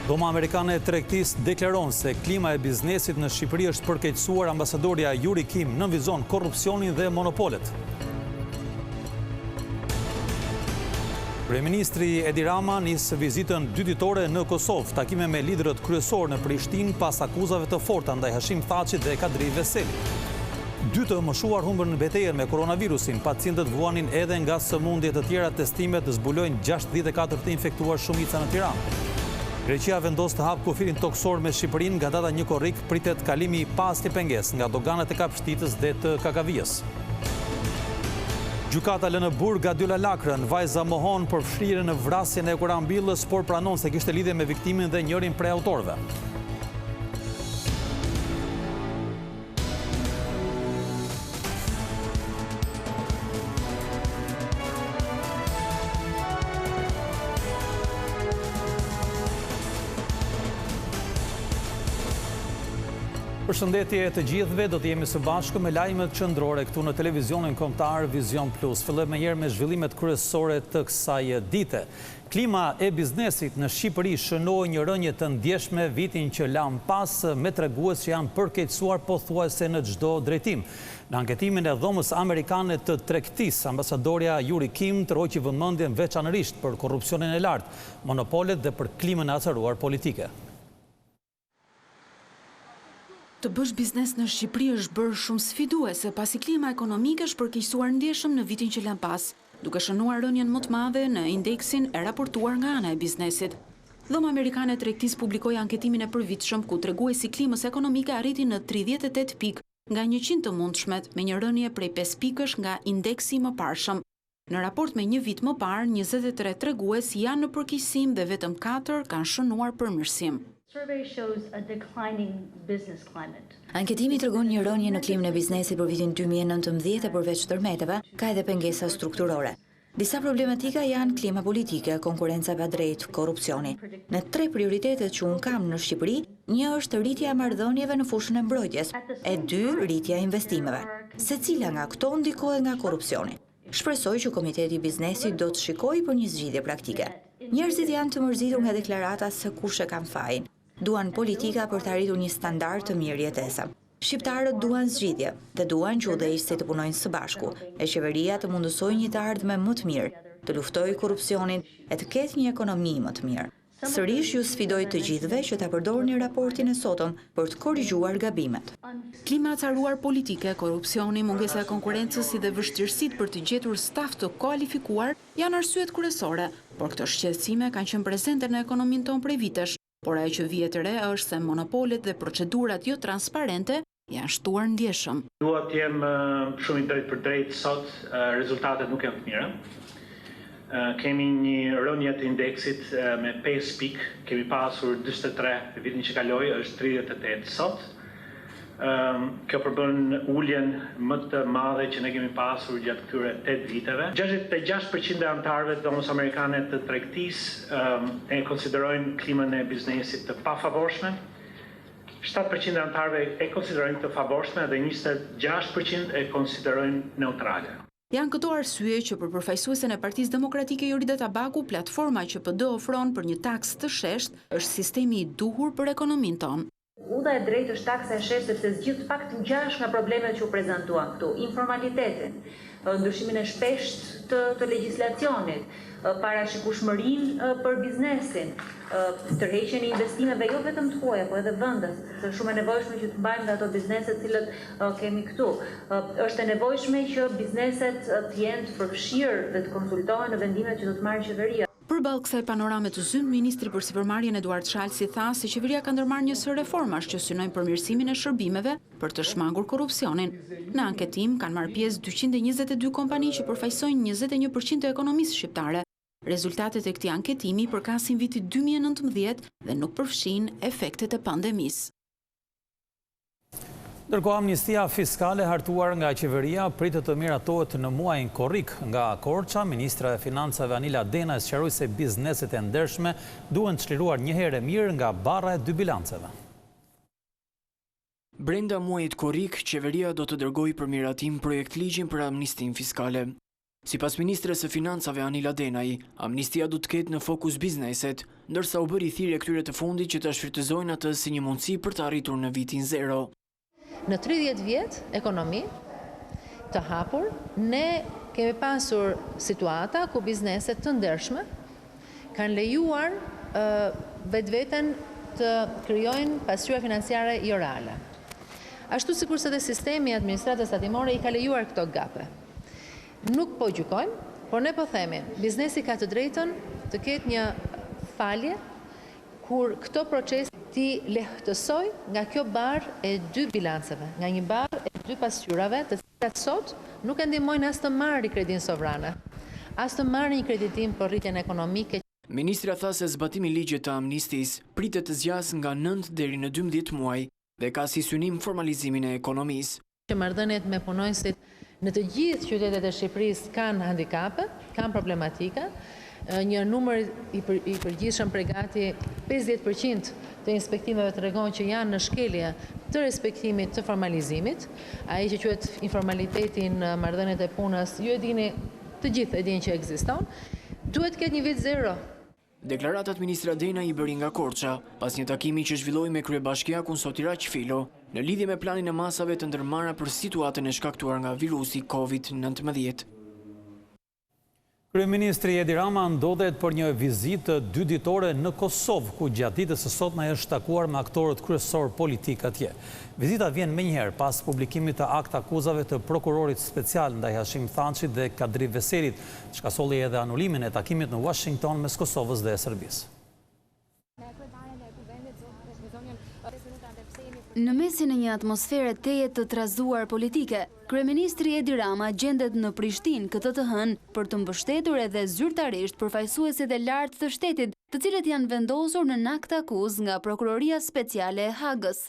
Dhoma Amerikane e Tregtisë deklaron se klima e biznesit në Shqipëri është përkeqësuar. Ambasadorja Yuri Kim në Vizion korrupsionin dhe monopolet. Kryeministri Edi Rama nis vizitën 2 ditore në Kosovë, takime me liderët kryesor në Prishtinë pas akuzave të forta ndaj Hashim Thaçit dhe Kadri Veselit. 2 të moshuar humbën në betejën me koronavirusin. Pacientët vuanin edhe nga sëmundje të tjera. Testimet zbulojnë 64 të infektuar, shumica në Tiranë. Greqia vendos të hapë kufirin toksor me Shqipërinë. Nga data 1 korrik pritet kalimi pa asnjë pengesë nga doganat e Kapshtitës dhe të Kakavijës. Gjykata lë në burg Gadiola Lakrën. Vajza mohon për fshirjen në vrasjen e Kurambillës, por pranon se kishte lidhje me viktimin dhe njërin prej autorëve. Përshëndetje të gjithëve, do të jemi së bashku me lajmet qendrore këtu në televizionin kombëtar Vizion Plus. Fillojmë njëherë me zhvillimet kryesore të kësaj dite. Klima e biznesit në Shqipëri shënoi një rënje të ndjeshme vitin që lam pas, me tregues që janë përkeqësuar pothuajse në çdo drejtim. Në anketimin e dhomës amerikane të Tregtisë, ambasadorja Yuri Kim tërhoqi vëmendjen veçanërisht për korrupsionin e lartë, monopolet dhe për klimën e acaruar politike. Të bësh biznes në Shqipëri është bërë shumë sfiduese, pasi klima ekonomike është përkeqësuar ndjeshëm në vitin që lan pas, duke shënuar rënjen më të madhe në indeksin e raportuar nga ana e biznesit. Dhoma Amerikane e Tregtisë publikoi anketimin e përvitshëm ku treguesi klimës ekonomike arriti në 38 pikë nga 100 të mundshmet, me një rënje prej 5 pikësh nga indeksi më parshëm. Në raport me një vit më parë, 23 tregues janë në përkeqësim dhe vetëm 4 kanë shënuar përmirësim. Anketimi tregon një rënje në klimën e biznesit për vitin 2019 e përveç tërmeteve, ka edhe pengesa strukturore. Disa problematika janë klima politike, konkurenca pa drejtë, korrupsioni. Në 3 prioritetet që unë kam në Shqipëri, një është rritja e marrëdhënieve në fushën e mbrojtjes, e 2 rritja e investimeve. Secila nga këto ndikohet nga korrupsioni. Shpresoj që Komiteti i Biznesit do të shikojë për një zgjidhje praktike. Njerëzit janë të mërzitur nga deklarata se kush e kanë fajin. Duan politika për të arritur një standard të mirë jetese. Shqiptarët duan zgjidhje dhe duan që udhëheqësit të punojnë së bashku, e qeveria të mundësojë një të ardhme më të mirë, të luftojë korrupsionin e të ketë një ekonomi më të mirë. Sërish ju sfidoj të gjithëve që ta përdorni raportin e sotëm për të korrigjuar gabimet. Klima e acaruar politike, korrupsioni, mungesa e konkurrencës si dhe vështirësitë për të gjetur staf të kualifikuar janë arsyet kryesore, por këto shqetësime kanë qenë prezente në ekonominë tonë prej vitesh. Por ajo që vjet e re është se monopolet dhe procedurat jo transparente janë shtuar ndjeshëm. Dua të jem shumë i drejtë për drejtë sot, rezultatet nuk janë të mira. Kemi një rënje të indeksit me 5 pikë, kemi pasur 43 vitin që kaloi, është 38 sot. Kjo përbën uljen më të madhe që ne kemi pasur gjatë këtyre 8 viteve. 66% e anëtarëve të dhomës amerikane të Tregtisë e konsiderojnë klimën e biznesit të pafavorshme. 7% e anëtarëve e konsiderojnë të favorshme dhe 26% e konsiderojnë neutrale. Janë këto arsye që për përfaqësuesen e Partisë Demokratike Jorida Tabaku, platforma që PD ofron për një taks të sheshtë është sistemi i duhur për ekonominë tonë. Udha e drejtë është taksa e sheshtë sepse zgjidh fakt 6 nga problemet që u prezantuan këtu: informalitetin, ndryshimin e shpeshtë të legjislacionit, parashikueshmërinë për biznesin, tërheqjen e investimeve jo vetëm të huaja, por edhe vendas, është shumë e nevojshme që të mbajmë nga ato biznese të cilët kemi këtu. Është e nevojshme që bizneset të jenë të përfshirë dhe të konsultohen në vendimet që do të marrë qeveria. Përballë kësaj panorame të zymë, ministri për sipërmarrjen Eduard Shalsi tha se qeveria ka ndërmarrë një sër reformash që synojnë përmirësimin e shërbimeve për të shmangur korrupsionin. Në anketim kanë marrë pjesë 222 kompani që përfaqësojnë 21% e ekonomisë shqiptare. Rezultatet e këtij anketimi përkasin vitit 2019 dhe nuk përfshin efektet e pandemisë. Ndërkohë, amnistia fiskale hartuar nga qeveria pritet të miratohet në muajin korrik. Nga Korça, ministra e Financave Anila Dena sqaroi se bizneset e ndershme duhen të çliruar një herë mirë nga barra e 2 bilanceve. Brenda muajit korrik, qeveria do të dërgojë për miratim projektligjin për amnistin fiskale. Sipas ministres së Financave Anila Denaj, amnistia du të ketë në fokus bizneset, ndërsa u bëri thirrje këtyre të fundit që të shfrytëzojnë atë si një mundësi për të arritur në vitin zero. Në 30 vjet ekonomi të hapur, ne kemi pasur situata ku bizneset të ndershme kanë lejuar vetveten të krijojnë pasqyra financiare jo reale. Ashtu sikurse dhe sistemi i administratës tatimore i ka lejuar këto gape. Nuk po gjykojmë, por ne po themi, biznesi ka të drejtën të ketë një falje kur këto proces ti lehtësoj nga kjo barë e dy bilanceve, nga një barë e dy pasqyrave të cilat sot nuk e ndihmojnë as të marrë kredin sovrane, as të marrë një kreditim për rritjen ekonomike. Ministra tha se zbatimi i ligjit të amnistisë pritet të zgjasë nga 9 deri në 12 muaj dhe ka si synim formalizimin e ekonomisë. Marrëdhëniet me punonjësit në të gjithë qytetet e Shqipërisë kanë handikape, kanë problematika. Një numër i përgjithshëm prej gati 50% të inspektimeve tregon që janë në shkelje të respektimit të formalizimit. Ai që quhet informalitetin marrëdhëniet e punës, ju e dini, të gjithë e dinë që ekziston. Duhet të ketë një vit zero. Deklaratat ministra Dena i bëri nga Korça, pas një takimi që zhvilloi me kryebashkiakun Sotiraq Filo, në lidhje me planin e masave të ndërmarra për situatën e shkaktuar nga virusi COVID-19. Kryeministri Edi Rama ndodhet për një vizitë 2 ditore në Kosovë, ku gjatë ditës së sotme është takuar me aktorët kryesor politik atje. Vizita vjen menjëherë pas publikimit të akt akuzave të prokurorit special ndaj Hashim Thaçit dhe Kadri Veselit, çka solli edhe anulimin e takimit në Washington mes Kosovës dhe Serbisë. Në mesin e një atmosfere teje të trazuar politike, Kryeministri Edi Rama gjendet në Prishtinë këtë të hënë për të mbështetur edhe zyrtarisht përfaqësuesit e lartë të shtetit, të cilët janë vendosur në akt akuz nga Prokuroria Speciale e Hagës.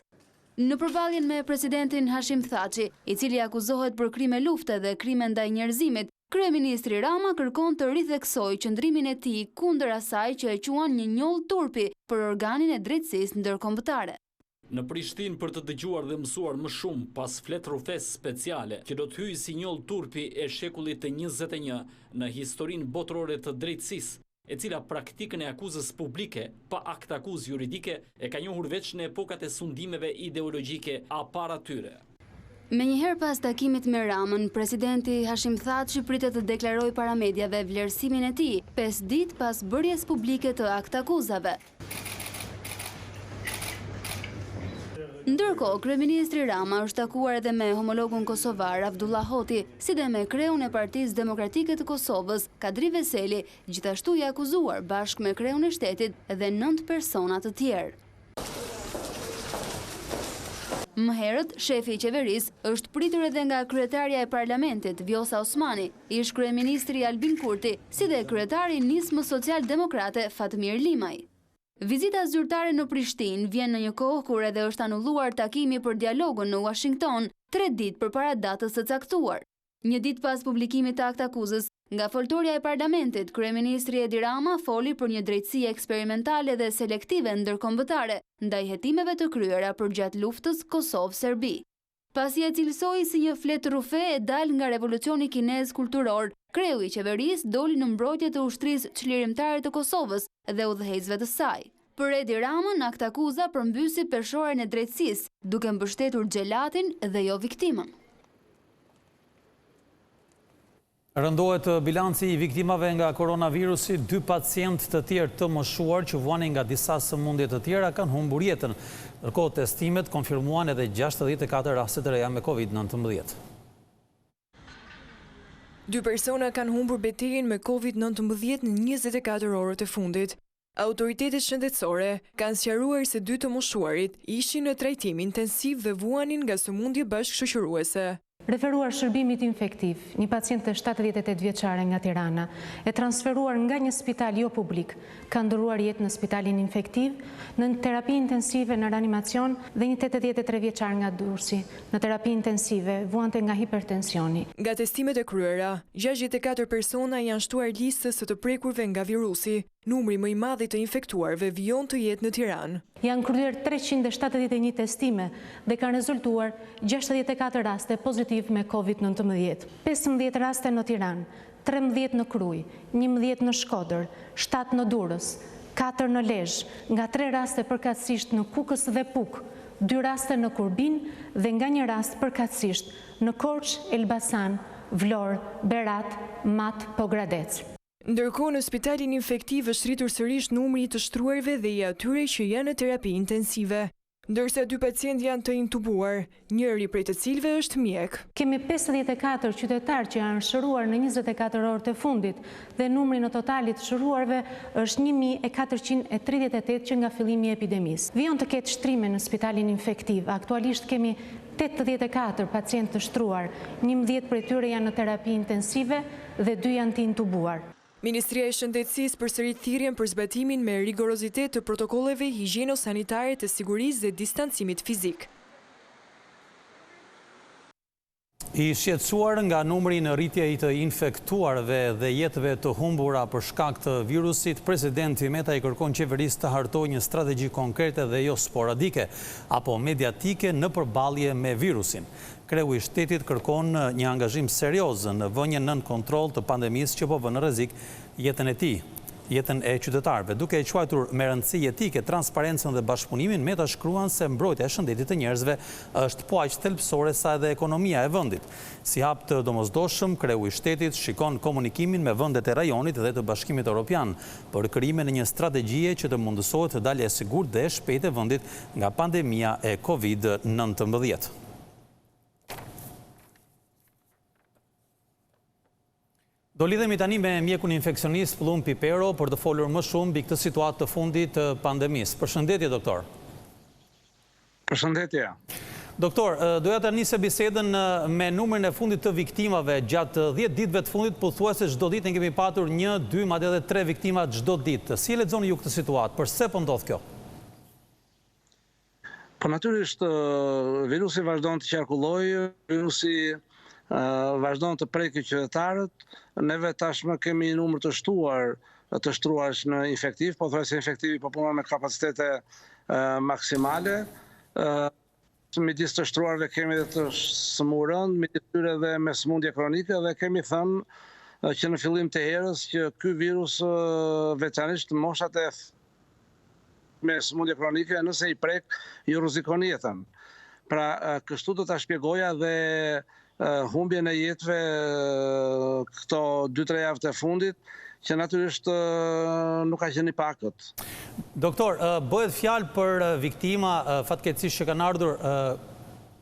Në përballjen me presidentin Hashim Thaçi, i cili akuzohet për krime lufte dhe krime ndaj njerëzimit, Kryeministri Rama kërkon të ritheksojë qëndrimin e tij kundër asaj që e quan një njoll turpi për organin e drejtësisë ndërkombëtare. Në Prishtinë për të dëgjuar dhe mësuar më shumë pas flet rrufes speciale që do të hyjë si njoll turpi e shekullit të 21 në historinë botërore të drejtësisë, e cila praktikën e akuzës publike pa akt akuzë juridike e ka njohur veç në epokat e sundimeve ideologjike para tyre. Menjëherë pas takimit me Ramën, presidenti Hashim Thaçi pritet të deklarojë para mediave vlerësimin e tij 5 ditë pas bërjes publike të akt akuzave. Ndërkohë, Kryeministri Rama është takuar edhe me homologun kosovar Abdullah Hoti, si dhe me kreun e Partisë Demokratike të Kosovës, Kadri Veseli, gjithashtu i akuzuar bashkë me kreun e shtetit dhe 9 persona të tjerë. Më herët, shefi i qeverisë është pritur edhe nga kryetarja e parlamentit, Vjosa Osmani, ish kryeministri Albin Kurti, si dhe kryetari i nismës social-demokrate Fatmir Limaj. Vizita zyrtare në Prishtinë vjen në një kohë kur edhe është anulluar takimi për dialogun në Washington 3 ditë përpara datës së caktuar. Një ditë pas publikimit të akt akuzës, nga foltorja e parlamentit, Kryeministri Edi Rama foli për një drejtësi eksperimentale dhe selektive ndërkombëtare ndaj hetimeve të kryera përgjatë luftës Kosovë-Serbi. Pasi e cilësoi si një flet rrufe e dal nga revolucioni kinez kulturor, kreu i qeverisë doli në mbrojtje të ushtrisë çlirimtare të Kosovës dhe udhëheqësve të saj. Për Edi Ramën, akt akuza përmbysi peshorën e drejtësisë, duke mbështetur xhelatin dhe jo viktimën. Rëndohet bilanci i viktimave nga koronavirusi, 2 pacientë të tjerë të moshuar që vuanin nga disa sëmundje të tjera kanë humbur jetën. Ndërkohë testimet konfirmuan edhe 64 raste të reja me COVID-19. 2 persona kanë humbur betejën me COVID-19 në 24 orët e fundit. Autoritetet shëndetësore kanë sqaruar se 2 të moshuarit ishin në trajtim intensiv dhe vuanin nga sëmundje bashkëshoqëruese. Referuar shërbimit infektiv, një pacient të 78 vjeçare nga Tirana, e transferuar nga një spital jo publik, ka ndëruar jetë në spitalin infektiv, në terapi intensive në reanimacion dhe një 83 vjeçar nga Durrësi, në terapi intensive, vuante nga hipertensioni. Nga testimet e kryera, 64 persona janë shtuar listës së të prekurve nga virusi. numri më i madh të infektuarve vijon të jetë në Tiranë. Janë kryer 371 testime dhe kanë rezultuar 64 raste pozitiv me COVID-19. 15 raste në Tiranë, 13 në Krujë, 11 në Shkodër, 7 në Durrës, 4 në Lezhë, nga 3 raste përkatësisht në Kukës dhe Puk, 2 raste në Kurbin dhe nga 1 rast përkatësisht në Korçë, Elbasan, Vlorë, Berat, Mat, Pogradec. Ndërkohë në spitalin infektiv është rritur sërish numri i të shtruarve dhe i atyre që janë në terapi intensive. Ndërsa 2 pacientë janë të intubuar, njëri prej të cilëve është mjek. Kemi 54 qytetarë që janë shëruar në 24 orë të fundit dhe numri në totalit të shëruarve është 1438 që nga fillimi i epidemisë. Vijon të ketë shtrime në spitalin infektiv. Aktualisht kemi 84 pacientë të shtruar, 11 prej tyre janë në terapi intensive dhe 2 janë të intubuar. Ministria e Shëndetësisë përsërit thirrjen për zbatimin me rigorozitet të protokolleve higjieno-sanitare të sigurisë dhe distancimit fizik. I shqetësuar nga numri në rritje i të infektuarve dhe jetëve të humbura për shkak të virusit, presidenti Meta i kërkon qeverisë të hartojë një strategji konkrete dhe jo sporadike apo mediatike në përballje me virusin. Kreu i shtetit kërkon një angazhim serioz në vënien nën kontroll të pandemisë që po vën në rrezik jetën e tij, jetën e qytetarëve. Duke e quajtur me rëndësi etike, transparencën dhe bashkëpunimin, Meta shkruan se mbrojtja e shëndetit të njerëzve është po aq thelbësore sa edhe ekonomia e vendit. Si hap të domosdoshëm, kreu i shtetit shikon komunikimin me vendet e rajonit dhe të Bashkimit Evropian për krijimin e një strategjie që të mundësohet të dalë e sigurt dhe e shpejtë e vendit nga pandemia e COVID-19. Do lidhemi tani me mjekun infeksionist Pluhn Pipero për të folur më shumë mbi këtë situatë të fundit të pandemisë. Përshëndetje, doktor. Përshëndetje. Doktor, doja të nisë bisedën me numrin e fundit të viktimave gjatë 10 ditëve të fundit, pothuajse çdo ditë ne kemi patur 1, 2, madje edhe 3 viktima çdo ditë. Si e lexoni ju këtë situatë? Përse po ndodh kjo? Po natyrisht virusi vazhdon të qarkullojë, virusi vazhdon të prekë qytetarët. Neve tashmë kemi një numër të shtruar në infektiv, po thuajse infektivi po punon me kapacitete maksimale. Midis të shtruarve kemi dhe të smurën, midis tyre dhe me sëmundje kronike dhe kemi thënë që në fillim të herës që ky virus veçanërisht moshat e me sëmundje kronike nëse i prek ju rrezikon jetën. Pra kështu do ta shpjegoja dhe humbjen e jetëve këto 2-3 javë të fundit, që natyrisht nuk ka qenë i pakët. Doktor, bëhet fjalë për viktima fatkeqësisht që kanë ardhur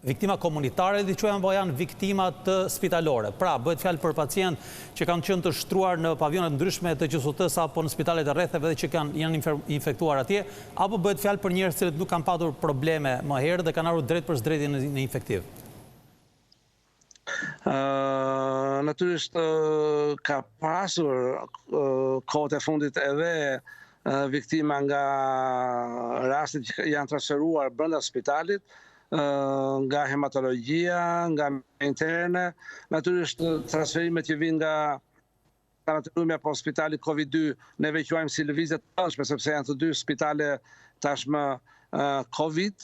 viktima komunitare dhe që janë viktima të spitalore. Pra, bëhet fjalë për pacientë që kanë qenë të shtruar në pavionet ndryshme të QSOT-s apo në spitalet e rrethave dhe që janë infektuar atje, apo bëhet fjalë për njerëz që nuk kanë patur probleme më herë dhe kanë ardhur drejt për drejt në infektiv? Natyrisht ka pasur kohët e fundit edhe viktima nga rastet që janë transferuar brenda spitalit, nga hematologjia, nga interne. Natyrisht transferimet që vinë nga sanatoriumi apo spitali COVID-2 neve quajmë si lëvizje të tëndshme, sepse janë të dy spitale tashmë COVID,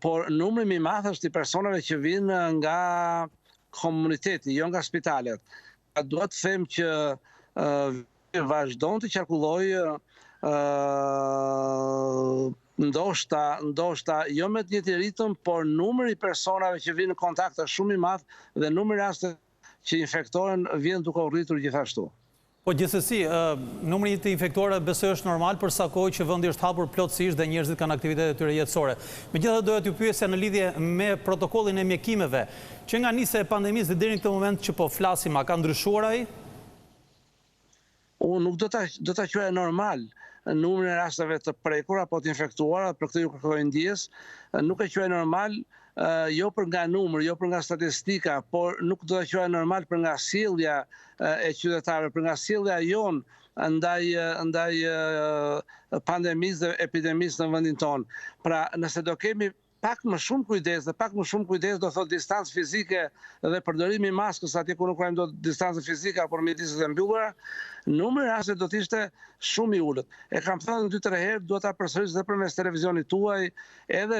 por numri më i madh është i personave që vinë nga komuniteti, jo nga spitalet. Duhet të them që vazhdon të qarkullojë ndoshta jo me të njëjtin ritëm, por numri i personave që vinë në kontakt është shumë i madh dhe numri i rasteve që infektohen vjen duke u rritur gjithashtu. Po gjithsesi, numri të infektuarve besoj është normal për sa kohë që vendi është hapur plotësisht dhe njerëzit kanë aktivitetet e tyre jetësore. Megjithatë doja t'ju pyesja në lidhje me protokollin e mjekimeve, që nga nisja e pandemisë deri në këtë moment që po flasim, a ka ndryshuar ai? Unë nuk do ta quaj normal numrin e rasteve të prekur apo të infektuara, për këtë ju kërkoj ndjes, nuk e quaj normal jo për nga numër, jo për nga statistika, por nuk do ta quaj normal për nga sjellja e qytetarëve, për nga sjellja jonë ndaj pandemisë dhe epidemisë në vendin tonë. Pra, nëse do kemi pak më shumë kujdes, do thot distancë fizike dhe përdorimi i maskës atje ku nuk do distancë fizike apo mjediset e mbyllura, numri i rasteve do të ishte shumë i ulët. E kam thënë 2-3 herë, duhet ta përsëris edhe përmes televizionit tuaj, edhe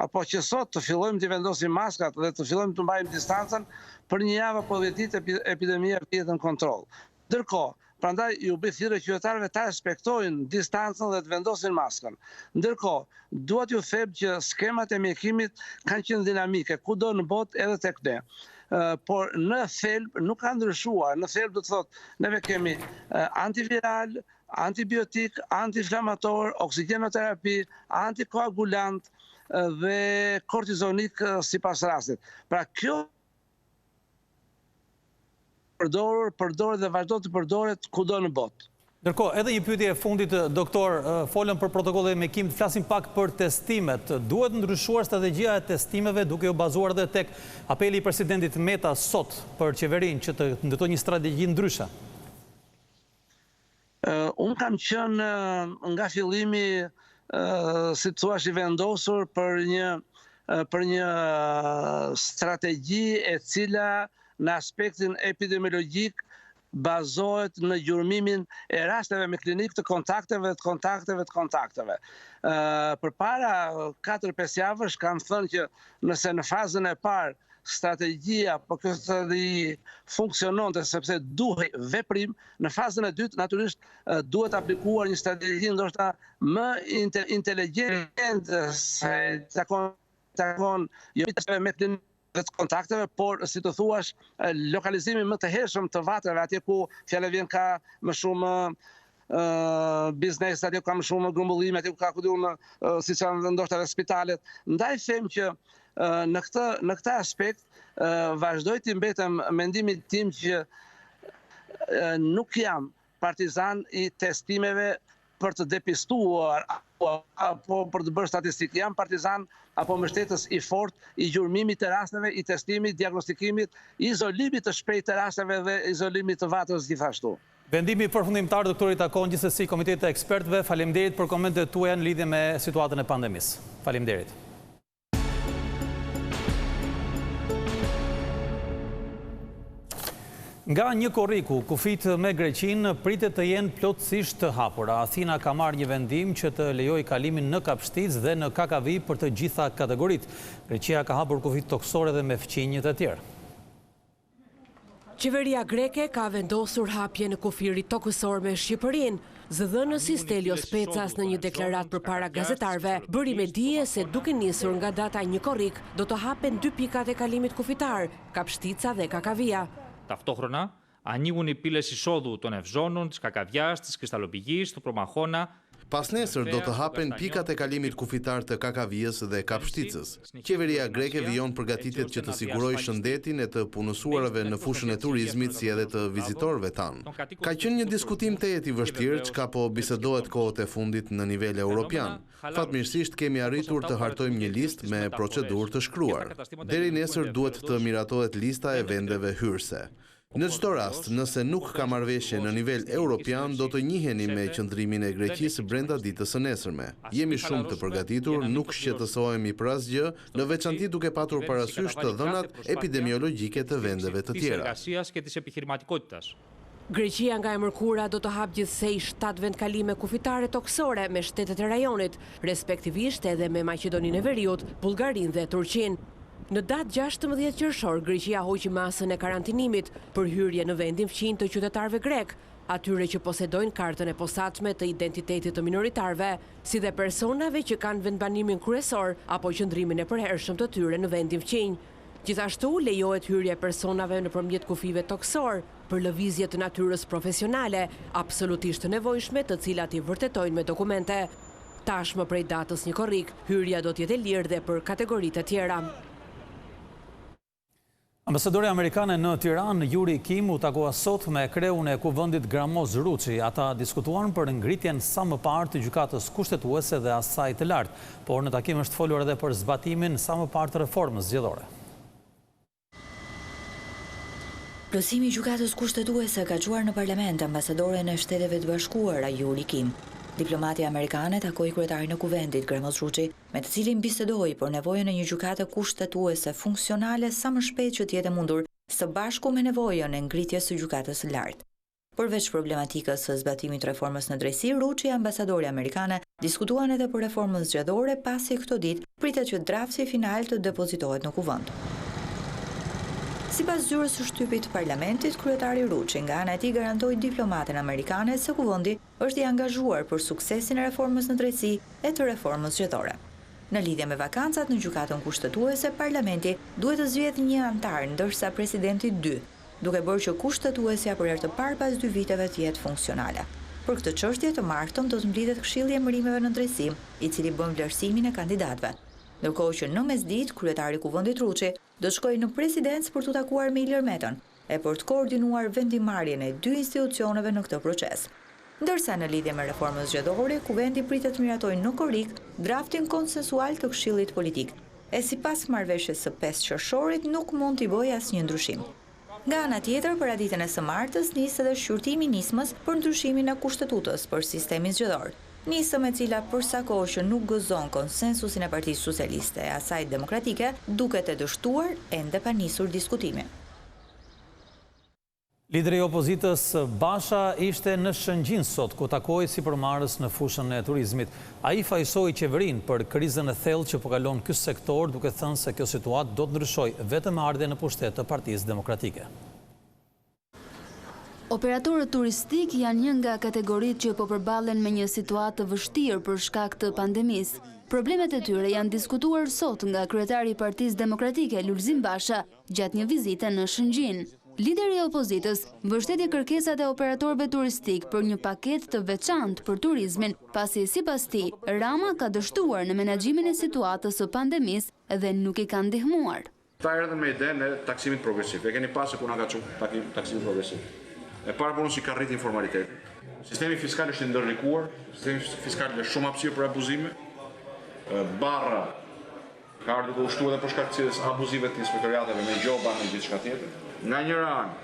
apo që sot të fillojmë të vendosim maskat dhe të fillojmë të mbajmë distancën, për një javë apo 10 ditë epidemia vjen në kontroll. Ndërkohë, prandaj ju bëj thirrje qytetarëve ta respektojnë distancën dhe të vendosin maskën. Ndërkohë, duhet ju them që skemat e mjekimit kanë qenë dinamike kudo në botë edhe tek ne. Por në thelb nuk ka ndryshuar. Në thelb do të thotë, neve kemi antiviral, antibiotik, antiinflamator, oksigjenoterapi, antikoagulant dhe kortizonik sipas rastit. Pra kjo përdoret dhe vazhdo të përdoret kudo në botë. Ndërkohë, edhe një pyetje e fundit, doktor, folëm për protokollet e mjekimit, flasim pak për testimet. Duhet ndryshuar strategjia e testimeve duke u bazuar edhe tek apeli i presidentit Meta sot për qeverinë që të ndërtojë një strategji ndryshe? Unë kam qenë nga fillimi, si të thuash, i vendosur për një strategji e cila në aspektin epidemiologjik bazohet në gjurmimin e rasteve me klinik të kontakteve. Përpara 4-5 javësh kam thënë që nëse në fazën e parë strategjia, po kjo strategji funksiononte sepse duhej veprim, në fazën e dytë natyrisht duhet aplikuar një strategji ndoshta më inteligjente se takon jo vetëm me klinik dhe të kontakteve, por si të thuash lokalizimi më të hershëm të vatrave, atje ku fjala vjen ka më shumë biznes, atje ku ka më shumë grumbullime, atje ku ka si që ndoshta dhe spitalet. Ndaj them që në këtë aspekt vazhdoj të mbetem mendimit tim që nuk jam partizan i testimeve për të depistuar apo për të bërë statistikë. Jam partizan apo mbështetës i fortë i gjurmimit të rasteve, i testimit, diagnostikimit, izolimit të shpejtë të rasteve dhe izolimit të vatrës gjithashtu. Vendimi përfundimtar, doktori, takon gjithsesi Komitetit të Ekspertëve. Faleminderit për komentet tuaja në lidhje me situatën e pandemisë. Faleminderit. Nga një korriku, kufit me Greqinë pritet të jenë plotësisht të hapura. Athina ka marrë një vendim që të lejojë kalimin në kapshticë dhe në KKV për të gjitha kategoritë. Greqia ka hapur kufit toksore dhe me fqinjet e tjerë. Qeveria greke ka vendosur hapje në kufirit tokësor me Shqipërinë. Zëdhënësi Stelios Pecas në një deklarat përpara gazetarëve bëri me dije se duke nisur nga data një korrik do të hapen 2 pikat e kalimit kufitar, Kapshtica dhe KKV-ja. Ταυτόχρονα, ανοίγουν οι πύλες εισόδου των Ευζώνων, της Κακαβιάς, της Κρυσταλλοπηγής, του Προμαχώνα. Pas nesër do të hapen pikat e kalimit kufitar të KKV-s dhe Kapshticës. Qeveria greke vijon përgatitjet që të sigurojë shëndetin e të punësuarve në fushën e turizmit si edhe të vizitorëve tanë. Ka qenë një diskutim tejet i vështirë, çka po bisedohet kohët e fundit në nivel europian. Fatmirësisht kemi arritur të hartojmë një listë me procedurë të shkruar. Deri nesër duhet të miratohet lista e vendeve hyrëse. Në çdo rast, nëse nuk ka marrëveshje në nivel europian, do të njiheni me qëndrimin e Greqisë brenda ditës së nesërme. Jemi shumë të përgatitur, nuk shqetësohemi për asgjë, në veçanti duke patur parasysh të dhënat epidemiologjike të vendeve të tjera. Greqia nga e mërkura do të hap gjithsej 7 vendkalime kufitare toksore me shtetet e rajonit, respektivisht edhe me Maqedoninë e Veriut, Bullgarinë dhe Turqinë. Në datë 16 qershor, Greqia hoqi masën e karantinimit për hyrje në vendin fqin të qytetarëve grek, atyre që posedojnë kartën e posaçme të identitetit të minoritarëve, si dhe personave që kanë vendbanimin kryesor apo qëndrimin e përhershëm të tyre në vendin fqin. Gjithashtu lejohet hyrja e personave nëpërmjet kufive toksor për lëvizje të natyrës profesionale, absolutisht të nevojshme, të cilat i vërtetojnë me dokumente. Tashmë prej datës një korrik, hyrja do të jetë e lirë dhe për kategoritë e tjera. Ambasadore amerikane në Tiranë, Yuri Kim, u takua sot me kreun e kuvendit Gramoz Ruçi. Ata diskutuan për ngritjen sa më parë të gjykatës kushtetuese dhe asaj të lartë, por në takim është folur edhe për zbatimin sa më parë të reformës zgjedhore. Plotësimi i gjykatës kushtetuese ka çuar në parlament ambasadoren e Shteteve të Bashkuara Yuri Kim. Diplomatja amerikane takoi kryetarin e kuvendit Gremos Ruçi, me të cilin bisedoi për nevojën e një gjykate kushtetuese funksionale sa më shpejt që të jetë mundur, së bashku me nevojën e ngritjes së gjykatës së lartë. Përveç problematikës së zbatimit të reformës në drejtësi, Ruçi, ambasadori amerikane, diskutuan edhe për reformën zgjedhore, pasi këto ditë pritet që draftësi final të depozitohet në kuvend. Sipas zyrës së shtypit të parlamentit, kryetari Ruçi nga ana e tij garantoi diplomaten amerikane se kuvendi është i angazhuar për suksesin e reformës në drejtësi e të reformës zgjedhore. Në lidhje me vakancat në gjykatën kushtetuese, parlamenti duhet të zgjedhë një antar, ndërsa presidenti 2, duke bërë që kushtetuesja për herë të parë pas 2 viteve të jetë funksionale. Për këtë çështje të martën do të mblidhet Këshilli i Emërimeve në Drejtësi, i cili bën vlerësimin e kandidatëve. Ndërkohë që në mesditë, kryetari i kuvendit Ruçi do të shkojë në presidencë për të takuar me Ilir Metën e për të koordinuar vendimarrjen e 2 institucioneve në këtë proces. Ndërsa në lidhje me reformën zgjedhore, kuvendi pritet të miratojë në korrik draftin konsensual të Këshillit Politik, e sipas marrëveshjes së 5 qershorit nuk mund t'i bëjë asnjë ndryshim. Nga ana tjetër, paraditën e së martës nis edhe shqyrtimi i nismës për ndryshimin e kushtetutës për sistemin zgjedhor. Nisëm e cila përsa kohë që nuk gëzon konsensusin e Partisë Socialiste e asaj demokratike, duket e dështuar ende pa nisur diskutimi. Lideri i opozitës Basha ishte në Shëngjin sot, ku takoi sipërmarrës në fushën e turizmit. Ai fajsoi qeverinë për krizën e thellë që po kalon ky sektor, duke thënë se kjo situatë do të ndryshojë vetëm me ardhjen në pushtet të Partisë Demokratike. Operatorët turistik janë një nga kategoritë që po përballen me një situatë të vështirë për shkak të pandemisë. Problemet e tyre janë diskutuar sot nga kryetari i Partisë Demokratike Lulzim Basha gjatë një vizite në Shëngjin. Lideri i opozitës mbështeti kërkesat e operatorëve turistik për një paketë të veçantë për turizmin, pasi sipas tij Rama ka dështuar në menaxhimin e situatës së pandemisë dhe nuk i ka ndihmuar. Ta erdhën me idenë e taksimit progresiv. E keni pasur ku na ka çuar taksimit progresiv. E para punës që ka rrit informalitetin. Sistemi fiskal është i ndërlikuar, sistemi fiskal është shumë hapësirë për abuzime. Barra ka ardhur të ushtuar edhe për shkak të abuzive të inspektorateve me gjoba në gjithçka tjetër. Nga njëra anë,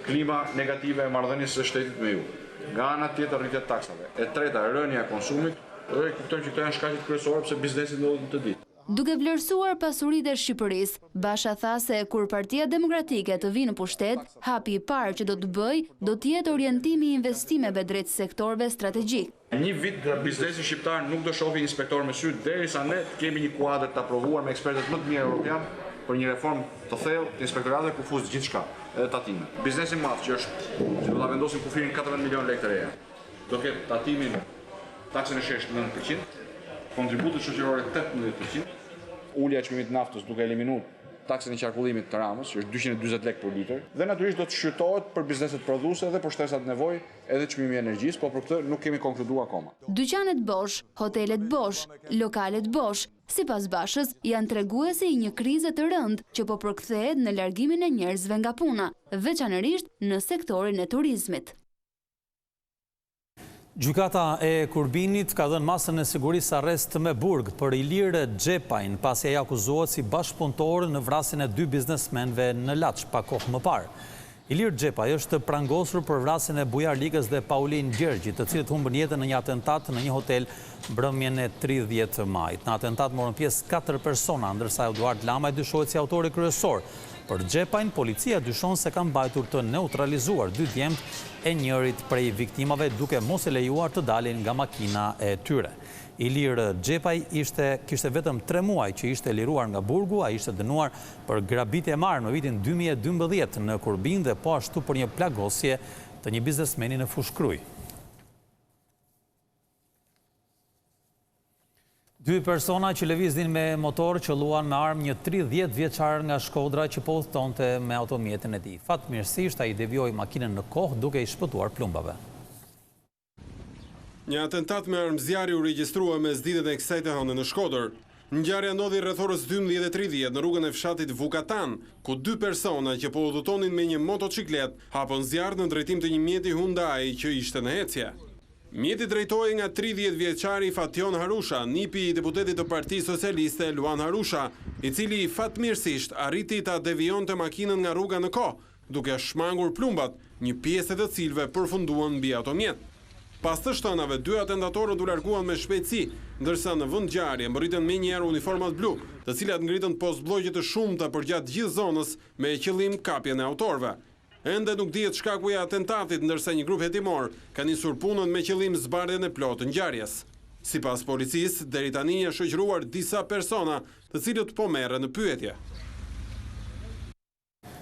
klima negative e marrëdhënies së shtetit me ju. Nga ana tjetër rritja e taksave. E treta, rënja e konsumit, dhe kuptojmë që këto janë shkaqet kryesore pse biznesi ndodhet të ditë. Duke vlerësuar pasuritë e Shqipërisë, Basha tha se kur Partia Demokratike të vinë në pushtet, hapi i parë që do të bëjë do të jetë orientimi i investimeve drejt sektorëve strategjik. Një vit biznesi shqiptar nuk do shohë inspektor me sy derisa ne të kemi një kuadër të aprovuar me ekspertët më të mirë europian për një reformë të thellë të inspektorateve ku fuz gjithçka, edhe tatime. Biznesi i madh që do ta vendosim kufirin 14 milionë lekë të reja. Do ketë tatimin, taksën e sheshtë 9%, kontributet shoqërore 18%, ulja e çmimit naftës duke eliminuar taksën e qarkullimit të Ramës, që është 240 lekë për litër, dhe natyrisht do të shqyrtohet për bizneset prodhuese dhe për shtresat nevojë edhe çmimi i energjisë, por për këtë nuk kemi konkluduar akoma. Dyqanet bosh, hotelet bosh, lokalet bosh, sipas Bashës, janë treguesi i një krize të rëndë që po përkthehet në largimin e njerëzve nga puna, veçanërisht në sektorin e turizmit. Gjykata e Kurbinit ka dhënë masën e sigurisë arrest me burg për Ilir Xhepajn, pasi ai akuzohet si bashkëpunëtor në vrasjen e 2 biznesmenëve në Laç pa kohë më parë. Ilir Xhepaj është prangosur për vrasjen e bujarlikës dhe Paulin Gjergjit, të cilët humbën jetën në një atentat në një hotel mbrëmjen e 30 majit. Në atentat morën pjesë 4 persona, ndërsa Eduard Lamaj dyshohet si autori kryesor. Për Xhepajn, policia dyshon se ka mbajtur të neutralizuar 2 djemt e njërit prej viktimave duke mos e lejuar të dalin nga makina e tyre. Ilir Xhepaj kishte vetëm 3 muaj që ishte liruar nga burgu, ai ishte dënuar për grabitje e marrë në vitin 2012 në Kurbin dhe po ashtu për një plagosje të një biznesmeni në Fushkruj. 2 persona që lëviznin me motor qëlluan me armë një 30 vjeçar nga Shkodra që po udhëtonte me automjetin e tij. Fatmirësisht ai devijoi makinën në kohë duke i shpëtuar plumbave. Një atentat me armë zjarri u regjistrua mes ditët e kësaj të hënë në Shkodër. Ngjarja ndodhi rreth orës 12:30 në rrugën e fshatit Vukatan, ku 2 persona që po udhëtonin me një motociklet hapën zjarr në drejtim të një mjeti Hyundai që ishte në ecje. Mjeti drejtohej nga 30 vjeçari Fation Harusha, nipi i deputetit të Partisë Socialiste Luan Harusha, i cili fatmirësisht arriti ta devijonte makinën nga rruga në kohë, duke shmangur plumbat, një pjesë të cilëve përfunduan mbi automjet. Pas të shtënave, 2 atentatorët u larguan me shpejtësi, ndërsa në vend ngjarje mbërritën menjëherë uniformat blu, të cilat ngritën post bllogje të shumta përgjatë gjithë zonës me qëllim kapjen e autorëve. Ende nuk dihet shkaku i atentatit, ndërsa një grup hetimor ka nisur punën me qëllim zbardhjen e plotë të ngjarjes. Sipas policisë, deri tani janë shoqëruar disa persona, të cilët po merren në pyetje.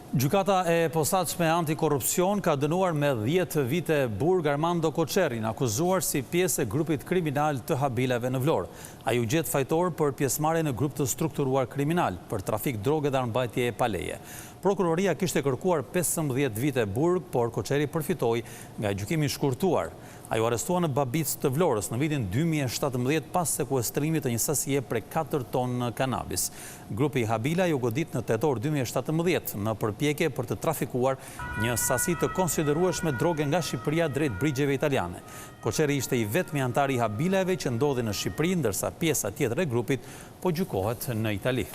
Gjykata e posaçme antikorrupsion ka dënuar me 10 vite burg Armando Qershorin, akuzuar si pjesë e grupit kriminal të habileve në Vlorë. Ai u gjet fajtor për pjesëmarrje në grup të strukturuar kriminal, për trafik droge dhe armbajtje e paleje. Prokuroria kishte kërkuar 15 vite burg, por Qershori përfitoi nga gjykimi i shkurtuar. Ai u arrestua në Babic të Vlorës në vitin 2017 pas sekuestrimit të një sasie prej 4 tonë kanabis. Grupi Habila ju godit në tetor 2017 në përpjekje për të trafikuar një sasi të konsiderueshme droge nga Shqipëria drejt brigjeve italiane. Qershori ishte i vetmi antar i Habilave që ndodhi në Shqipëri, ndërsa pjesa tjetër e grupit po gjykohet në Itali.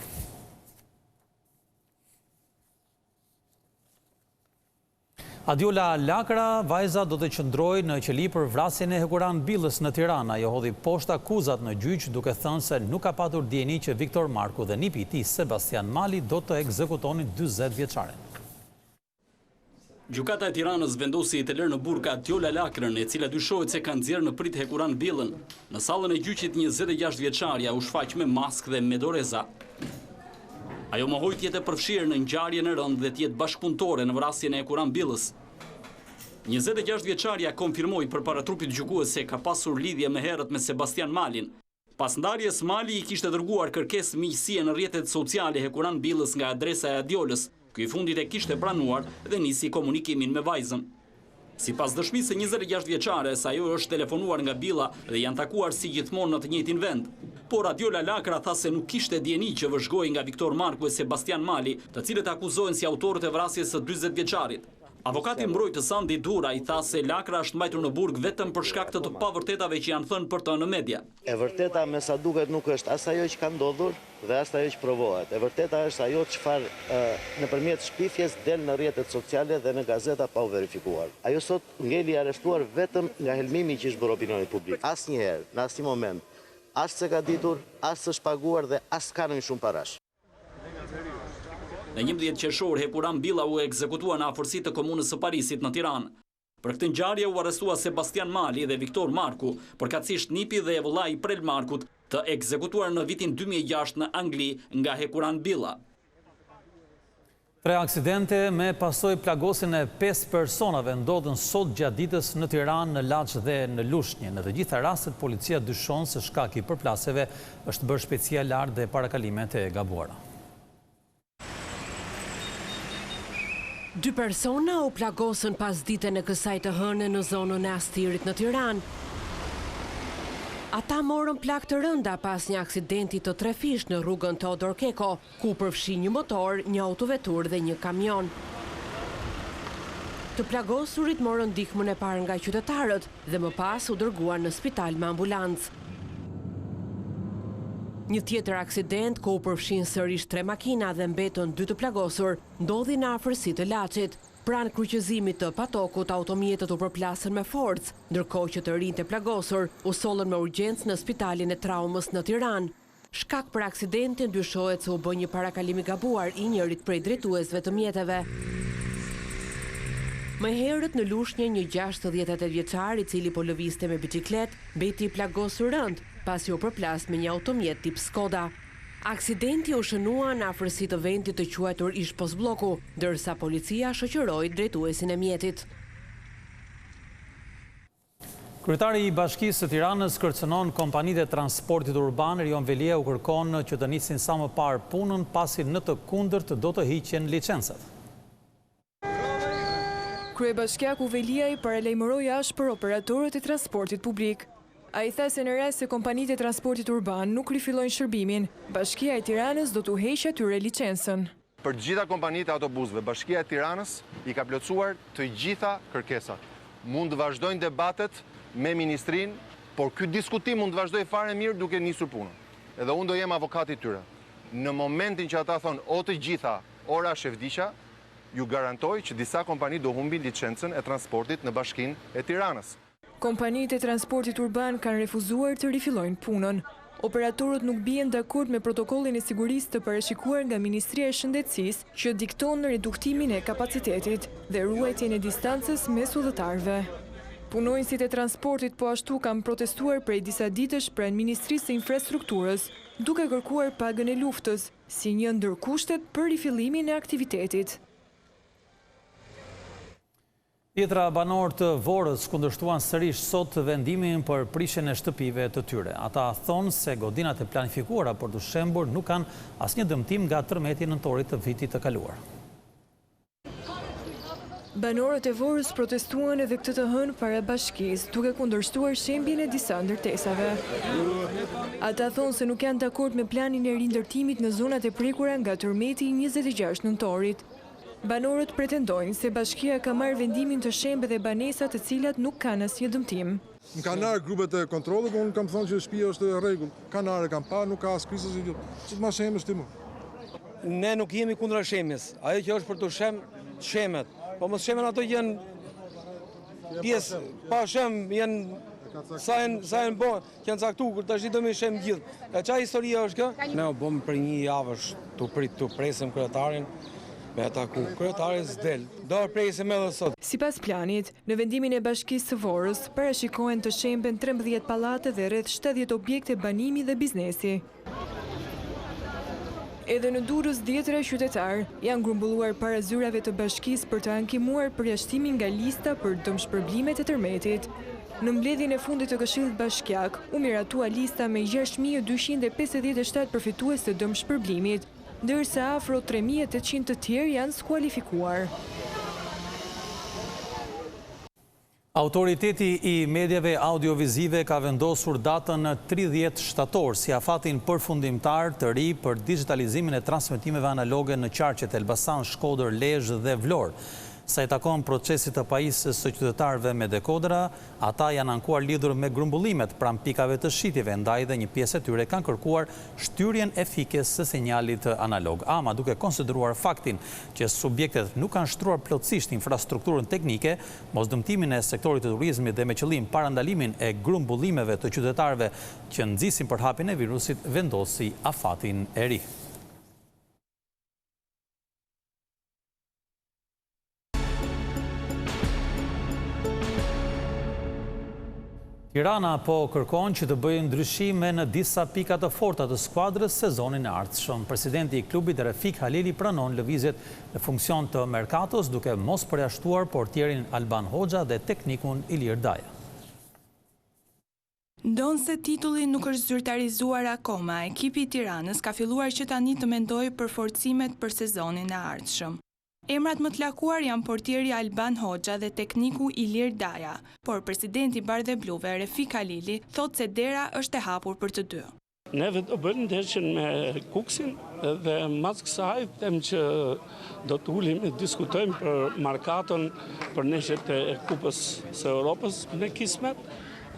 Adjola Lakra, vajza do të qëndroj në qeli për vrasjen e Hekuran Billës në Tirana. Ajo hodhi poshtë akuzat në gjyq duke thënë se nuk ka patur dieni që Viktor Marku dhe nipi i tij Sebastian Mali do të ekzekutonin 40 vjeçaren. Gjykata e Tiranës vendosi të lërë në burg Adjola Lakrën, e cila dyshohet se ka nxjerrë në prit Hekuran Billën. Në sallën e gjyqit 26 vjeçaria u shfaq me maskë dhe me doreza. Ajo mohoi të jetë përfshirë në ngjarjen e rëndë dhe të jetë bashkëpunëtore në vrasjen e Hekuran Billës. 26 vjeçaria konfirmoi përpara trupit gjykues se ka pasur lidhje më herët me Sebastian Malin. Pas ndarjes, Mali i kishte dërguar kërkesë miqësie në rrjetet sociale Hekuran Billës nga adresa e Adjolës. Ky i fundit e kishte pranuar dhe nisi komunikimin me vajzën. Sipas dëshmisë së 26 vjeçares, ajo është telefonuar nga Billa dhe janë takuar si gjithmonë në të njëjtin vend. Por Adjola Lakra tha se nuk kishte dieni që vëzhgoi nga Viktor Marku e Sebastian Mali, të cilët akuzohen si autorët e vrasjes së 40 vjeçarit. Avokati mbrojtës Sandi Dura i tha se Lakra është mbajtur në burg vetëm për shkak të pavërtetave që janë thënë për të në media. E vërteta me sa duket nuk është as ajo që ka ndodhur dhe as ajo që provohet. E vërteta është ajo çfarë nëpërmjet shpifjes del në rrjetet sociale dhe në gazeta pa u verifikuar. Ajo sot ngeli arrestuar vetëm nga helmimi që është bërë opinionit publik. Asnjëherë, në asnjë moment, as se ka ditur, as së shpaguar dhe as ka në shumë parash. Në 11 qershor, Hekuran Billa u ekzekutua në afërsi të komunës së Parisit në Tiranë. Për këtë ngjarje u arrestua Sebastian Mali dhe Viktor Marku, përkatësisht nipi dhe vëllai i Prel Markut, të ekzekutuar në vitin 2006 në Angli nga Hekuran Billa. 3 aksidente me pasojë plagosin e 5 personave ndodhen sot gjatë ditës në Tiranë, në Lajme dhe në Lushnjë. Në të gjitha rastet, policia dyshon se shkaki i përplasjeve është bërë shpejtësia e lartë dhe parakalimet e gabuara. 2 persona u plagosën pas ditën e kësaj të hënë në zonën e Astirit në Tiranë. Ata morën plak të rënda pas një aksidenti të trefish në rrugën Teodor Keko, ku përfshi një motor, një autovetur dhe një kamion. Të plagosurit morën ndihmën e parë nga qytetarët dhe më pas u dërguar në spital me ambulancë. Një tjetër aksident, ku u përfshin sërish 3 makina dhe mbetën 2 të plagosur, ndodhi në afërsi të Laçit. Pranë kryqëzimit të patokut, automjetët u përplasën me forcë, ndërkohë që të rinjtë e plagosur u sollën me urgjencë në spitalin e traumës në Tiranë. Shkak për aksidentin dyshohet se u bë një parakalim i gabuar i njërit prej drejtuesve të mjeteve. Më herët në Lushnjë, një 68 vjeçar i cili po lëvizte me biçiklet mbeti i plagosur rënd, pasi u përplas me një automjet tip Skoda. Aksidenti u shënua në afërsi të vendit të quajtur ish postbloku, ndërsa policia shoqëroi drejtuesin e mjetit. Kryetari i Bashkisë së Tiranës kërcënon kompanitë e transportit urban. Rion Velia u kërkon që të nisin sa më parë punën, pasi në të kundërt do të hiqen licencat. Kryebashkiaku Velia i paralajmëroi për operatorët e transportit publik. A i tha se në rast se kompanitë e transportit urban nuk rifillojnë shërbimin, Bashkia e Tiranës do t'u heqë atyre licencën. Për gjitha kompanitë e autobusëve, Bashkia e Tiranës i ka plotësuar të gjitha kërkesat. Mund të vazhdojnë debatet me ministrinë, por ky diskutim mund të vazhdojë fare mirë duke nisur punën. Edhe unë do jem avokati i tyre. Në momentin që ata thonë o të gjitha, ora shefdiqa, ju garantoj që disa kompani do humbin licencën e transportit në Bashkinë e Tiranës. Kompanitë e transportit urban kanë refuzuar të rifillojnë punën. Operatorët nuk bien dakord me protokollin e sigurisë të parashikuar nga Ministria e Shëndetësisë që dikton reduktimin e kapacitetit dhe ruajtjen e distancës mes udhëtarëve. Punonjësit e transportit po ashtu kanë protestuar prej disa ditësh pranë Ministrisë së Infrastrukturës, duke kërkuar pagën e luftës, si një ndër kushtet për rifillimin e aktivitetit. Tjetra banor të Vorës kundërshtuan sërish sot vendimin për prishjen e shtëpive të tyre. Ata thonë se godinat e planifikuara për të shembur nuk kanë asnjë dëmtim nga tërmeti nëntorit të vitit të kaluar. Banorët e Vorës protestuan edhe këtë të hënë para bashkisë, duke kundërshtuar shembjen e disa ndërtesave. Ata thonë se nuk janë dakord me planin e rindërtimit në zonat e prekura nga tërmeti 26 nëntorit. Banorët pretendojnë se bashkia ka marrë vendimin të shembe dhe banesat të cilat nuk kanë asnjë dëmtim. Më kanë arë grupet e kontrollit, por unë kam thonë që shtëpia është e rregull. Kanë arë, kam pa, nuk ka as krisës i gjithë. Që të ma shemës ti mu? Ne nuk jemi kundra shemjes. Ajo që është për të shemet. Po mos shemen ato janë pjesë, pa shem, janë sa janë bo, që janë caktu, kur të ashtë do me shem gjithë. E qa historia është kjo? Ne u bom për një javësh të presim kryetarin, me ata ku kryetarin s'del, do presim edhe sot. Sipas planit, në vendimin e bashkisë së Vorës, parashikohen të shemben 13 pallate dhe rreth 70 objekte banimi dhe biznesi. Edhe në Durrës 10 qytetar janë grumbulluar para zyrave të bashkisë për të ankimuar përjashtimin nga lista për dëmshpërblimet e tërmetit. Në mbledhjen e fundit të Këshillit Bashkiak, u miratua lista me 6.257 përfitues të dëmshpërblimit, ndërsa afro 3.800 të tjerë janë skualifikuar. Autoriteti i mediave audiovizive ka vendosur datën 30 shtator si afatin përfundimtar të ri për digitalizimin e transmetimeve analoge në qarqet Elbasan, Shkodër, Lezhë dhe Vlorë. Sa i takon procesit të pajisjes së qytetarëve me dekodera, ata janë ankuar lidhur me grumbullimet pranë pikave të shitjeve, ndaj dhe një pjesë e tyre kanë kërkuar shtyrjen efikes së sinjalit analog. Ama duke konsideruar faktin që subjektet nuk kanë shtruar plotësisht infrastrukturën teknike, mosdëmtimin e sektorit të turizmit dhe me qëllim parandalimin e grumbullimeve të qytetarëve që nxisin për hapjen e virusit, vendosi afatin e ri. Tirana po kërkon që të bëjë ndryshime në disa pika të forta të skuadrës sezonin e ardhshëm. Presidenti i klubit Refik Halili pranon lëvizjet në funksion të merkatos duke mos përjashtuar portierin Alban Hoxha dhe teknikun Ilir Daja. Ndonse titulli nuk është zyrtarizuar akoma, ekipi i Tiranës ka filluar që tani të mendojë për forcimet për sezonin e ardhshëm. Emrat më të lakuar janë portieri Alban Hoxha dhe tekniku Ilir Daja, por presidenti Bardhebluve Refik Halili thot se dera është e hapur për të dy. Neve do bëjmë ndeshjen me Kuksin dhe mas kësaj them që do të ulim e diskutojmë për markaton për ndeshjet e Kupës së Europës me Kismet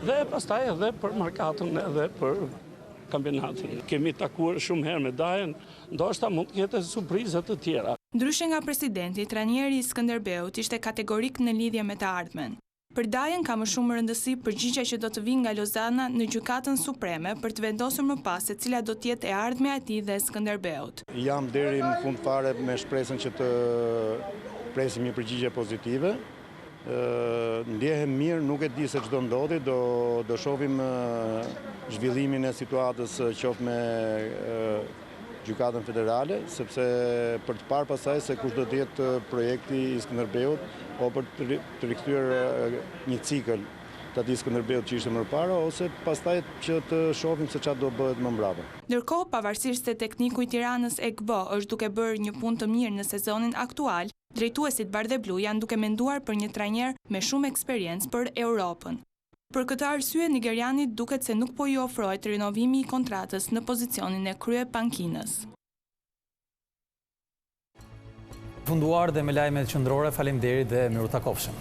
dhe pastaj edhe për markaton edhe për kampionatin. Kemi takuar shumë herë me Dajen, ndoshta mund të ketë surprizë të tjera. Ndryshe nga presidenti, trajneri i Skënderbeut ishte kategorik në lidhje me të ardhmen. Për Dajen ka më shumë rëndësi përgjigja që do të vinë nga Lozana në Gjykatën Supreme për të vendosur më pas se cila do të jetë e ardhmja e tij dhe Skënderbeut. Jam deri në fund fare me shpresën që të presim një përgjigje pozitive. Ndjehem mirë, nuk e di se ç'do ndodhi, do shohim zhvillimin e situatës qoftë me Gjykatën Federale, sepse për të parë pasaj se kush do të jetë projekti i Skënderbeut, o për të rikthyer një cikël të atij Skënderbeut që ishte më parë, ose pastaj që të shohim se çfarë do bëhet më mbrapa. Ndërkohë, pavarësisht se tekniku i Tiranës Ekbo është duke bërë një punë të mirë në sezonin aktual, drejtuesit Bardheblu janë duke menduar për një trajner me shumë eksperiencë për Europën. Për këtë arsye, nigerianit duket se nuk po i ofrohet rinovimi i kontratës në pozicionin e krye pankinës. Funduar dhe me lajmet qendrore, faleminderit dhe miru takofshëm.